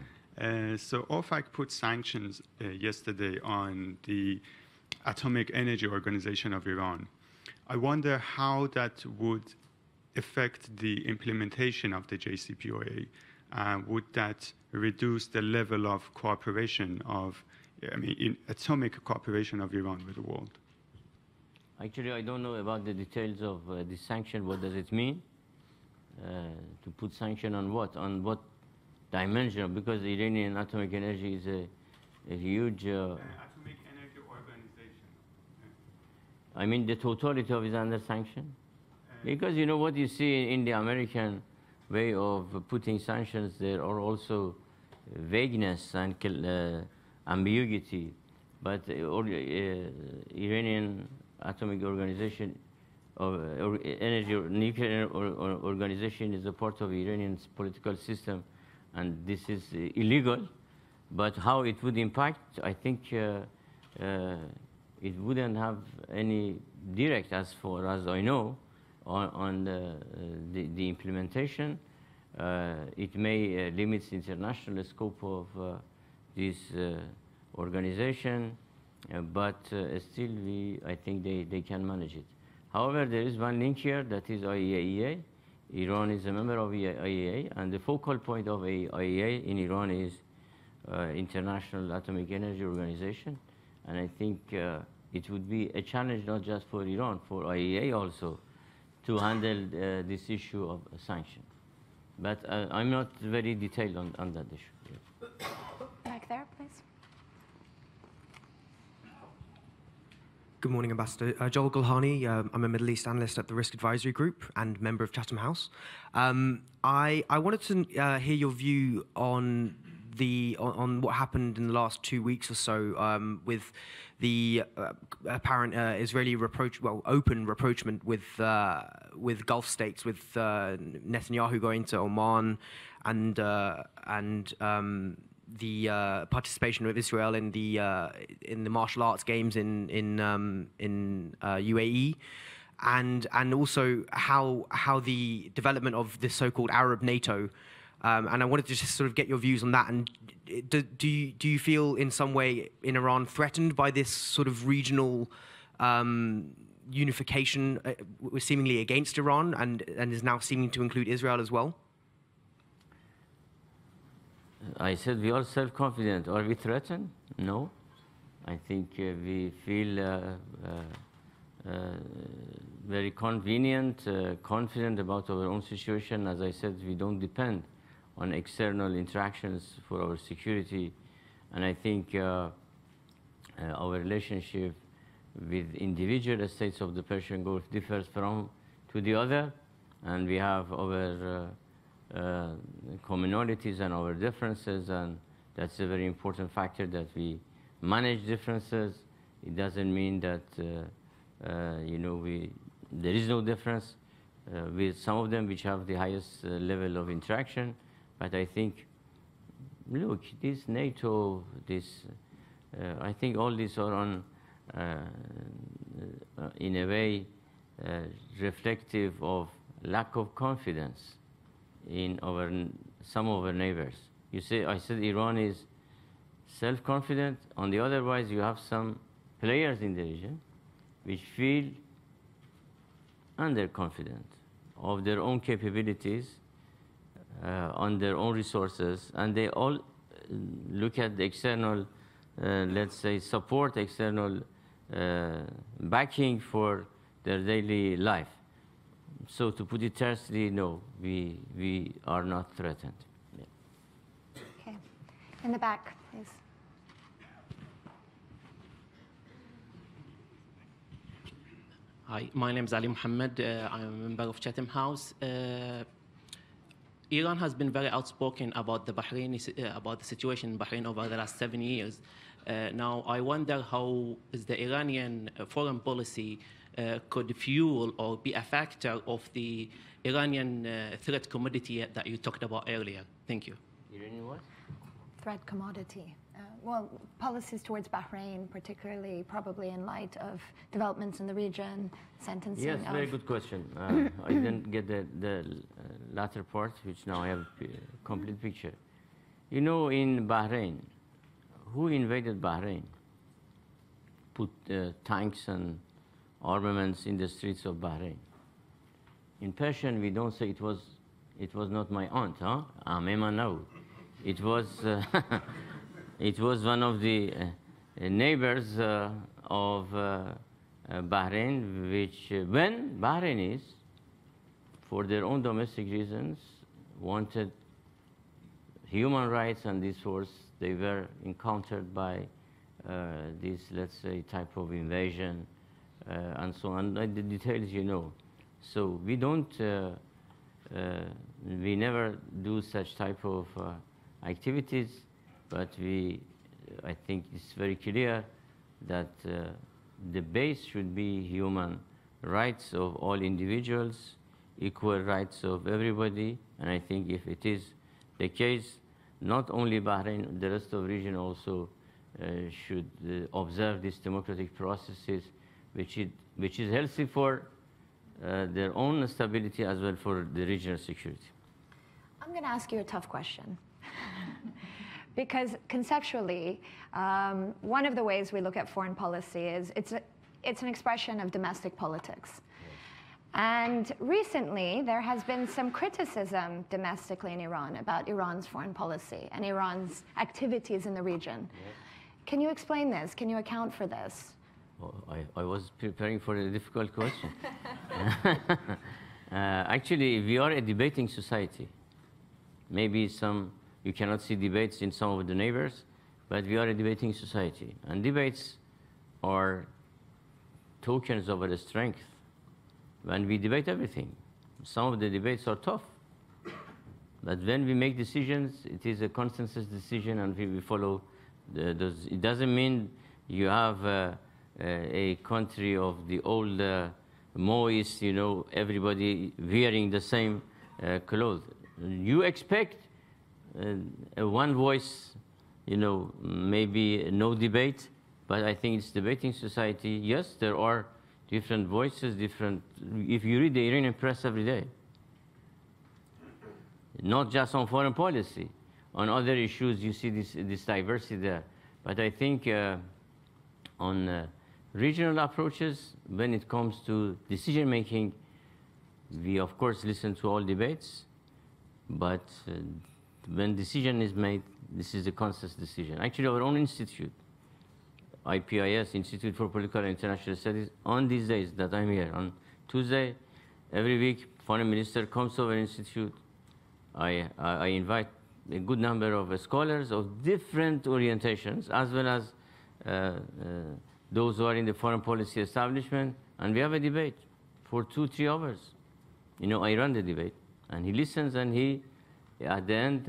So OFAC put sanctions yesterday on the Atomic Energy Organization of Iran. I wonder how that would affect the implementation of the JCPOA. Would that reduce the level of cooperation of, in atomic cooperation of Iran with the world? Actually, I don't know about the details of the sanction. What does it mean? To put sanction on what? On what dimension? Because Iranian atomic energy is a huge... Atomic Energy Organization. I mean, the totality of it is under sanction? Because you know what you see in the American way of putting sanctions, there are also vagueness and ambiguity. But Iranian atomic organization, nuclear organization is a part of Iranian political system, and this is illegal. But how it would impact, I think it wouldn't have any direct, as far as I know, on the implementation. It may limit the international scope of this organization, but still I think they can manage it. However, there is one link here, that is IAEA. Iran is a member of IAEA, and the focal point of IAEA in Iran is International Atomic Energy Organization. And I think it would be a challenge not just for Iran, for IAEA also, to handle this issue of sanction. But I'm not very detailed on that issue. Yeah. Back there, please. Good morning, Ambassador. Joel Gulhani. I'm a Middle East analyst at the Risk Advisory Group and member of Chatham House. I wanted to hear your view on what happened in the last 2 weeks or so with the apparent Israeli open rapprochement with Gulf states, with Netanyahu going to Oman and the participation of Israel in the martial arts games in UAE, and also how the development of the so-called Arab NATO. And I wanted to just sort of get your views on that. And do you feel in some way in Iran threatened by this sort of regional unification, seemingly against Iran, and is now seeming to include Israel as well? I said we are self-confident. Are we threatened? No. I think we feel very confident about our own situation. As I said, we don't depend on external interactions for our security. And I think our relationship with individual states of the Persian Gulf differs from to the other. And we have our commonalities and our differences, and that's a very important factor, that we manage differences. It doesn't mean that there is no difference with some of them which have the highest level of interaction. But I think, look, this NATO, I think all these are on, in a way, reflective of lack of confidence in some of our neighbors. I said Iran is self-confident. On the otherwise, you have some players in the region which feel underconfident of their own capabilities, on their own resources, and they all look at the external, let's say, support, external backing for their daily life. So to put it tersely, no, we are not threatened. Yeah. Okay. In the back, please. Hi, my name is Ali Muhammad. I'm a member of Chatham House. Iran has been very outspoken about about the situation in Bahrain over the last 7 years. Now, I wonder how is the Iranian foreign policy could fuel or be a factor of the Iranian threat commodity that you talked about earlier. Thank you. Iranian what? Threat commodity. Well, policies towards Bahrain, particularly probably in light of developments in the region, sentencing Yes, very good question. I didn't get the latter part, which now I have a complete picture. You know, in Bahrain, who invaded Bahrain? Put tanks and armaments in the streets of Bahrain. In Persian, we don't say it was not my aunt, huh? now. It was, it was one of the neighbors of Bahrain, which when Bahrainis, for their own domestic reasons, wanted human rights and this was, they were encountered by this, let's say, type of invasion and so on. The details you know. So we don't, we never do such type of activities, but I think it's very clear that the base should be human rights of all individuals, equal rights of everybody, and I think if it is the case, not only Bahrain, the rest of the region also should observe these democratic processes, which is healthy for their own stability as well for the regional security. I'm going to ask you a tough question. Because conceptually, one of the ways we look at foreign policy is it's an expression of domestic politics. Yes. And recently, there has been some criticism domestically in Iran about Iran's foreign policy and Iran's activities in the region. Yes. Can you explain this? Can you account for this? Well, I was preparing for a difficult question. Actually, we are a debating society. Maybe you cannot see debates in some of the neighbors, but we are a debating society. And debates are tokens of our strength. When we debate everything, some of the debates are tough. But when we make decisions, it is a consensus decision and we follow those. It doesn't mean you have a country of the old Maoists, you know, everybody wearing the same clothes. You expect one voice, you know, maybe no debate, but I think it's debating society. Yes, there are different voices, if you read the Iranian press every day, not just on foreign policy, on other issues you see this diversity there. But I think on regional approaches, when it comes to decision making, we of course listen to all debates, but when decision is made, this is a conscious decision. Actually, our own institute, IPIS, Institute for Political and International Studies, on these days that I'm here, on Tuesday, every week, foreign minister comes to our institute. I invite a good number of scholars of different orientations, as well as those who are in the foreign policy establishment, and we have a debate for 2-3 hours. You know, I run the debate, and he listens, and he, at the end,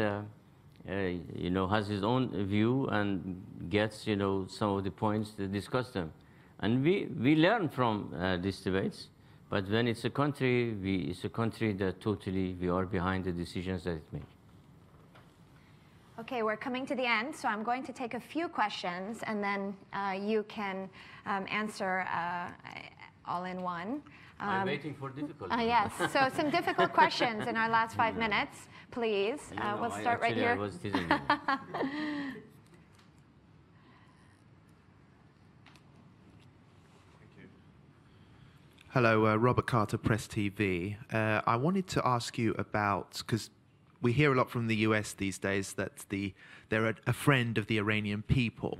you know, has his own view and gets, you know, some of the points to discuss them. And we learn from these debates, but when it's a country, it's a country that totally we are behind the decisions that it makes. Okay, we're coming to the end, so I'm going to take a few questions, and then you can answer all in one. I'm waiting for difficult. Yes, so some difficult questions in our last 5 minutes, please. We'll start right here. I was teasing you. Hello, Robert Carter, Press TV. I wanted to ask you about, because we hear a lot from the US these days that they're a friend of the Iranian people.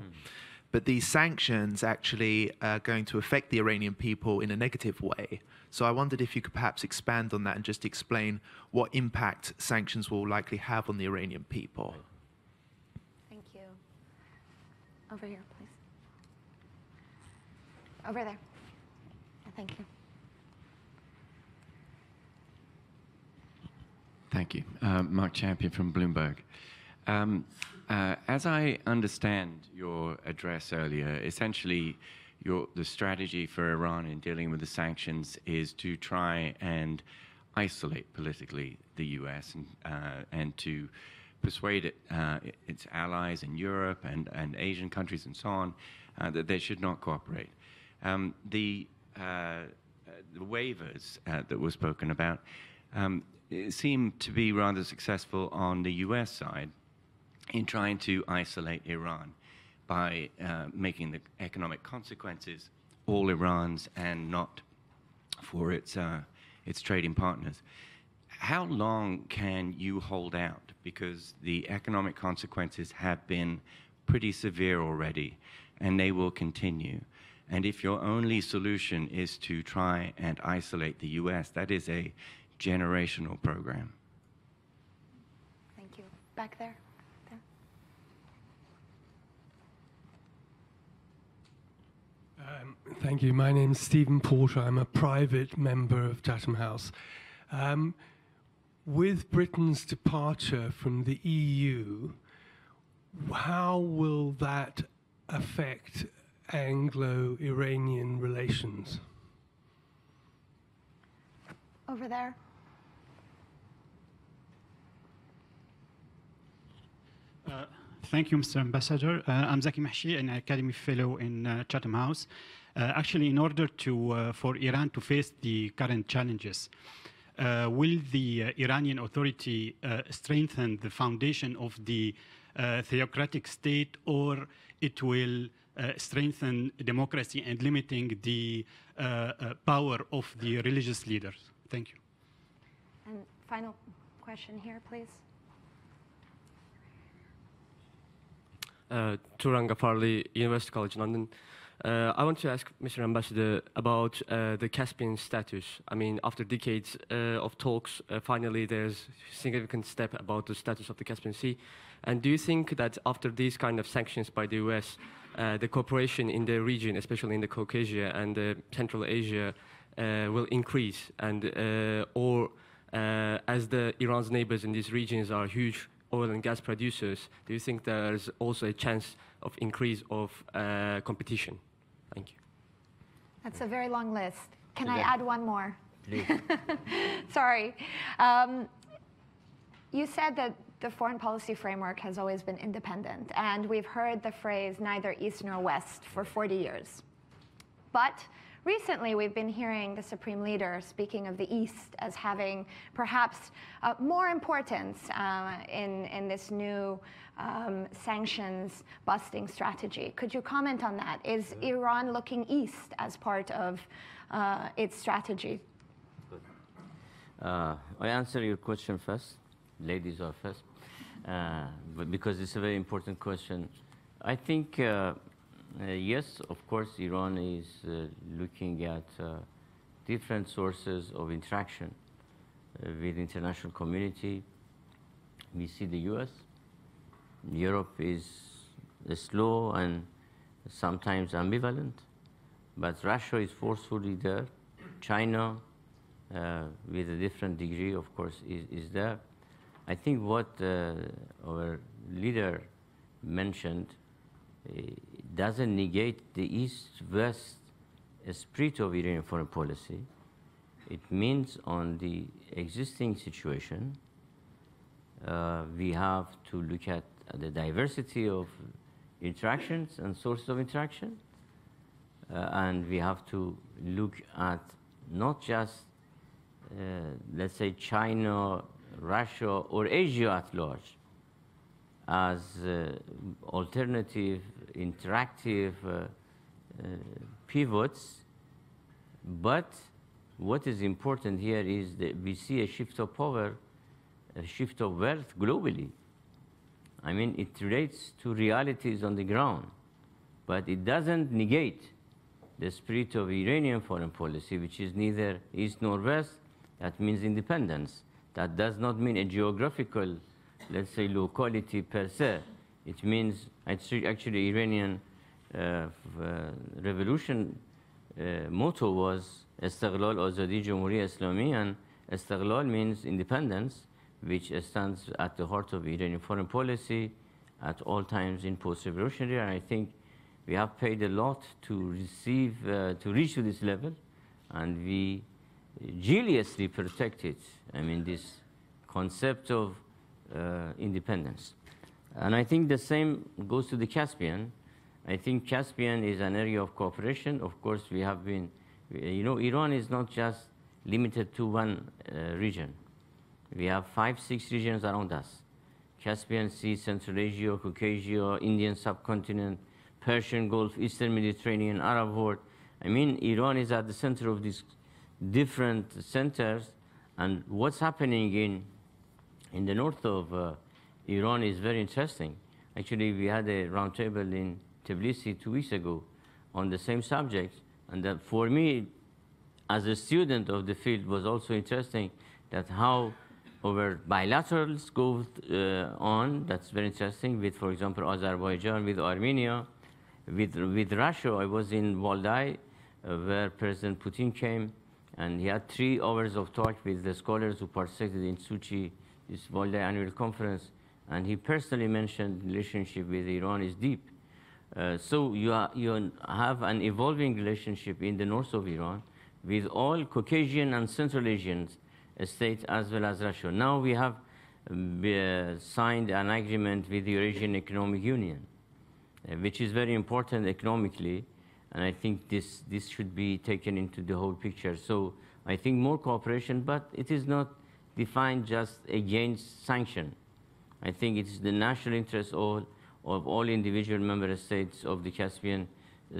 But these sanctions actually are going to affect the Iranian people in a negative way. So I wondered if you could perhaps expand on that and just explain what impact sanctions will likely have on the Iranian people. Thank you. Over here, please. Over there. Thank you. Thank you. Mark Champion from Bloomberg. As I understand your address earlier, essentially the strategy for Iran in dealing with the sanctions is to try and isolate politically the US and to persuade its allies in Europe and Asian countries and so on that they should not cooperate. The waivers that were spoken about seem to be rather successful on the US side in trying to isolate Iran by making the economic consequences all Iran's and not for its trading partners. How long can you hold out? Because the economic consequences have been pretty severe already, and they will continue. And if your only solution is to try and isolate the US, that is a generational program. Thank you. Back there. Thank you. My name is Stephen Porter. I'm a private member of Chatham House. With Britain's departure from the EU, how will that affect Anglo-Iranian relations? Over there. Thank you, Mr. Ambassador. I'm Zaki Mahshi, an academy fellow in Chatham House. Actually, in order for Iran to face the current challenges, will the Iranian authority strengthen the foundation of the theocratic state, or it will strengthen democracy and limiting the power of the religious leaders? Thank you. And final question here, please. Turan Ghafarli, University College London. I want to ask Mr. Ambassador about the Caspian status. I mean, after decades of talks, finally there's a significant step about the status of the Caspian Sea. And do you think that after these kind of sanctions by the US, the cooperation in the region, especially in the Caucasia and Central Asia, will increase? And or as Iran's neighbors in these regions are huge oil and gas producers, do you think there's also a chance of increase of competition? Thank you. That's a very long list. Can I add one more? Please. Sorry. You said that the foreign policy framework has always been independent, and we've heard the phrase neither east nor west for 40 years. But recently, we've been hearing the Supreme Leader speaking of the East as having perhaps more importance in this new sanctions busting strategy. Could you comment on that? Is Iran looking east as part of its strategy? I answer your question first. Ladies are first, but because it's a very important question. I think yes, of course, Iran is looking at different sources of interaction with the international community. We see the US. Europe is slow and sometimes ambivalent, but Russia is forcefully there. China, with a different degree, of course, is there. I think what our leader mentioned doesn't negate the East-West spirit of Iranian foreign policy. It means on the existing situation, we have to look at the diversity of interactions and sources of interaction, and we have to look at not just, let's say, China, Russia, or Asia at large as alternative, interactive pivots, but what is important here is that we see a shift of power, a shift of wealth globally. I mean, it relates to realities on the ground, but it doesn't negate the spirit of Iranian foreign policy, which is neither east nor west. That means independence. That does not mean a geographical, let's say, locality per se. It means, actually, Iranian revolution motto was Istiqlal, Azadi, Jumhuriya Islami, and Istiqlal means independence which stands at the heart of Iranian foreign policy at all times in post-revolutionary. And I think we have paid a lot to reach to this level, and we jealously protect it. I mean, this concept of independence. And I think the same goes to the Caspian. I think Caspian is an area of cooperation. Of course, we have been, you know, Iran is not just limited to one region. We have 5, 6 regions around us. Caspian Sea, Central Asia, Caucasia, Indian subcontinent, Persian Gulf, Eastern Mediterranean, Arab world. I mean, Iran is at the center of these different centers, and what's happening in the north of Iran is very interesting. Actually, we had a roundtable in Tbilisi 2 weeks ago on the same subject, and that for me, as a student of the field, was also interesting that how our bilaterals go on. That's very interesting with, for example, Azerbaijan, with Armenia, with Russia. I was in Valdai, where President Putin came, and he had 3 hours of talk with the scholars who participated in Sochi, this Valdai annual conference, and he personally mentioned the relationship with Iran is deep. So you have an evolving relationship in the north of Iran with all Caucasian and Central Asian states as well as Russia. Now we have signed an agreement with the Eurasian Economic Union, which is very important economically, and I think this should be taken into the whole picture. So I think more cooperation, but it is not defined just against sanction. I think it's the national interest of all individual member states of the Caspian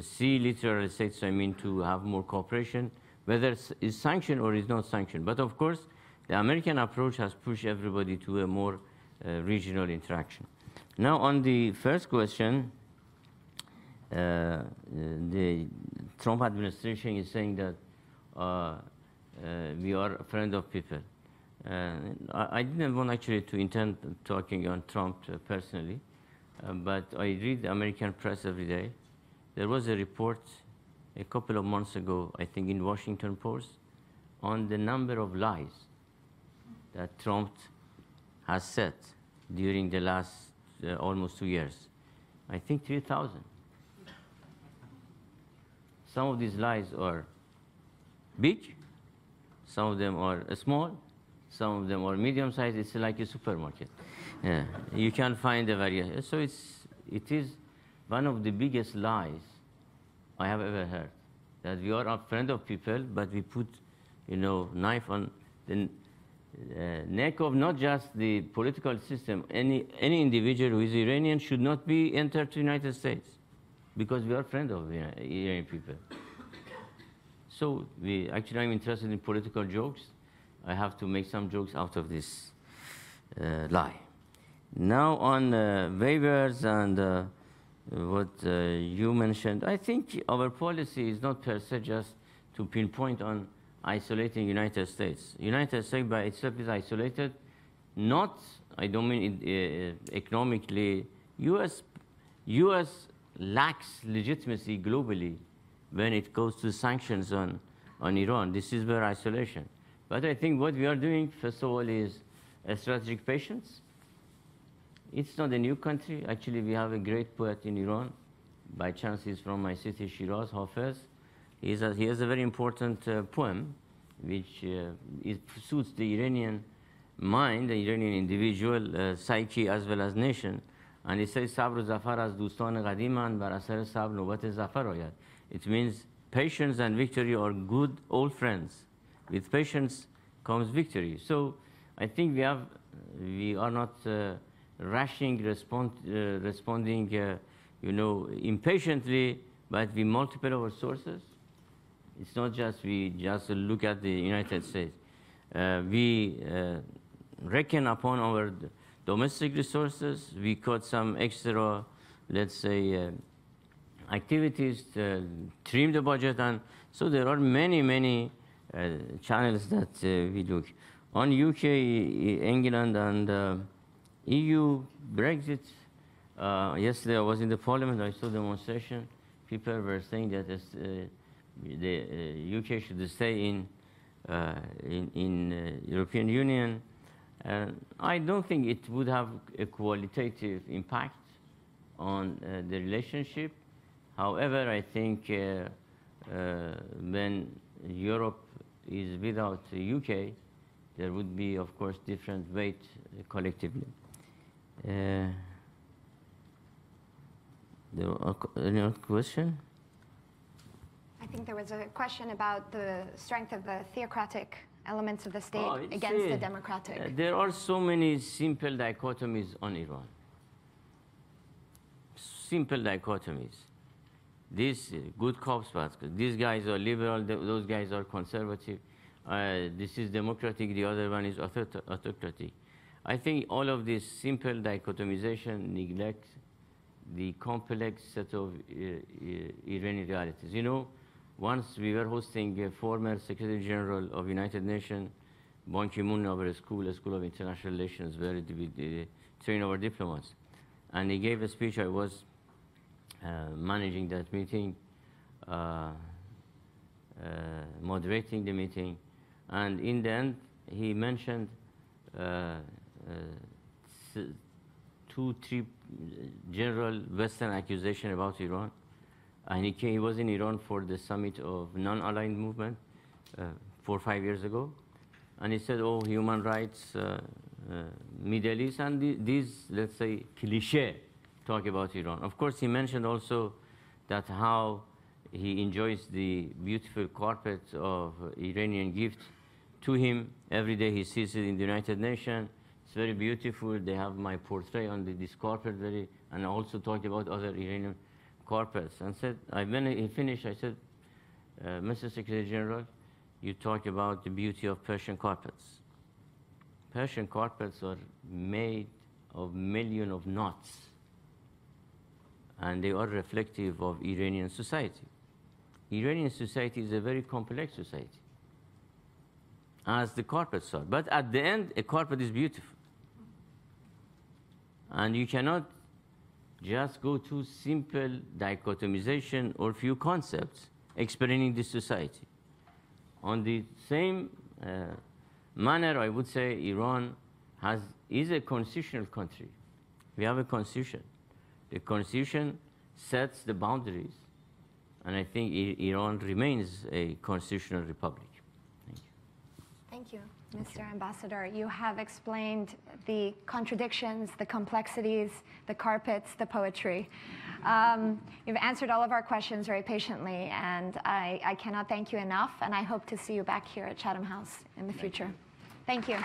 Sea littoral states, I mean, to have more cooperation, whether it's sanctioned or is not sanctioned. But of course, the American approach has pushed everybody to a more regional interaction. Now, on the first question, the Trump administration is saying that we are a friend of people. I didn't want actually to intend talking on Trump personally, but I read the American press every day. There was a report a couple of months ago, I think in Washington Post, on the number of lies that Trump has said during the last almost 2 years. I think 3,000. Some of these lies are big, some of them are small, some of them are medium-sized. It's like a supermarket. Yeah. You can find the variation. So it is one of the biggest lies I have ever heard, that we are a friend of people, but we put, you know, knife on the neck of not just the political system. Any individual who is Iranian should not be entered to the United States because we are friends of Iranian people. So actually, I'm interested in political jokes. I have to make some jokes out of this lie. Now on waivers and what you mentioned, I think our policy is not per se just to pinpoint on isolating United States. United States by itself is isolated, not, I don't mean it, economically. US lacks legitimacy globally when it goes to sanctions on Iran. This is where isolation. But I think what we are doing, first of all, is a strategic patience. It's not a new country. Actually, we have a great poet in Iran. By chance, he's from my city, Shiraz, Hafez. He has a very important poem, which suits the Iranian mind, the Iranian individual psyche, as well as nation. And it says, Sabr zafar az dostan qadiman bar asar sabr nobat zafar ayad. It means patience and victory are good old friends. With patience comes victory. So I think we are not rushing, responding, you know, impatiently, but we multiply our sources. It's not just we just look at the United States. We reckon upon our domestic resources. We cut some extra, let's say, activities to trim the budget, and so there are many channels that we look. On UK, England, and EU, Brexit, yesterday I was in the parliament, I saw demonstration. People were saying that the UK should stay in European Union. I don't think it would have a qualitative impact on the relationship. However, I think when Europe is without the UK, there would be, of course, different weight collectively. Any other question? I think there was a question about the strength of the theocratic elements of the state against the democratic. There are so many simple dichotomies on Iran. Simple dichotomies. These good cops, bad cops. These guys are liberal, those guys are conservative. This is democratic, the other one is autocratic. I think all of this simple dichotomization neglects the complex set of Iranian realities. You know, once we were hosting a former Secretary General of United Nations, Ban Ki-moon, our school of international relations, where we train our diplomats. And he gave a speech. I was managing that meeting, moderating the meeting. And in the end, he mentioned 2-3 general Western accusations about Iran. And he was in Iran for the summit of non-aligned movement 4 or 5 years ago. And he said, oh, human rights, Middle East, and these, let's say, cliché talk about Iran. Of course, he mentioned also that how he enjoys the beautiful carpet of Iranian gift to him. Every day he sees it in the United Nations. It's very beautiful. They have my portrait on this carpet, and also talk about other Iranian carpets. And said, when he finished, I said, Mr. Secretary General, you talk about the beauty of Persian carpets. Persian carpets are made of millions of knots, and they are reflective of Iranian society. Iranian society is a very complex society, as the carpets are. But at the end, a carpet is beautiful. And you cannot just go to simple dichotomization or few concepts explaining this society. On the same manner, I would say Iran is a constitutional country. We have a constitution. The constitution sets the boundaries, and I think Iran remains a constitutional republic. Thank you, Mr. Ambassador. You have explained the contradictions, the complexities, the carpets, the poetry. You've answered all of our questions very patiently, and I cannot thank you enough, and I hope to see you back here at Chatham House in the future. Thank you.